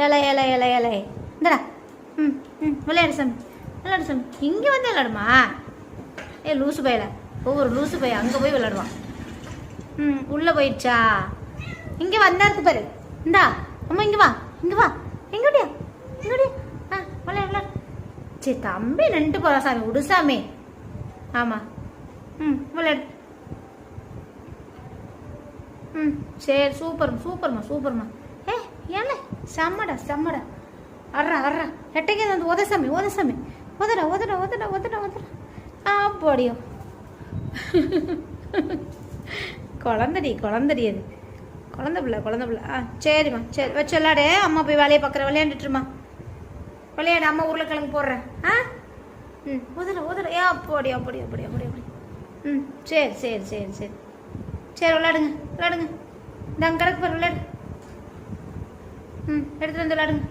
இலை இலை இலை இலை இந்தடா. ம் ம் விளையாடு சாமி, விளையாடு சாமி. இங்கே வந்து விளையாடுமா? ஏ லூசு பையில, ஒவ்வொரு லூசு பைய அங்கே போய் விளையாடுவான். ம் உள்ளே போயிடுச்சா? இங்கே வந்தா இருக்கு பாரு. இந்தா அம்மா இங்கே வா, இங்கே வா, எங்கடியா எங்கடியா. ஆ விளையாடு விளையாடு. சரி தம்பி நின்று போகிறா சாமி, விடு சாமி. ஆமாம். ம் விளையாடு. ம் சரி சூப்பர்மா சூப்பர்மா சூப்பர்மா. ஏ ஏன்ல செம்மடா செம்மடா. அட்றா அட்றா எட்டைக்கு வந்து உதசாமி உதசாமி உதடா உதடா உதடா உதடா உதடா. போடியோ குழந்தடி குழந்தடி, அது குழந்த பிள்ளை குழந்த பிள்ளை. சரிம்மா சரி வச்சு விளையாடு. அம்மா போய் வேலையை பார்க்குறேன், விளையாண்டுட்டுருமா விளையாடு. அம்மா உருளைக்கிழங்கு போடுறேன். ம் உதட உதட. அப்படி அப்படி அப்படி அப்படி அப்படி. ம் சரி சரி சரி சரி சரி விளையாடுங்க விளையாடுங்க. இந்த அங்கே கிடக்கு பாரு விளையாடு. ம் எடுத்துகிட்டு வந்து விளையாடுங்க.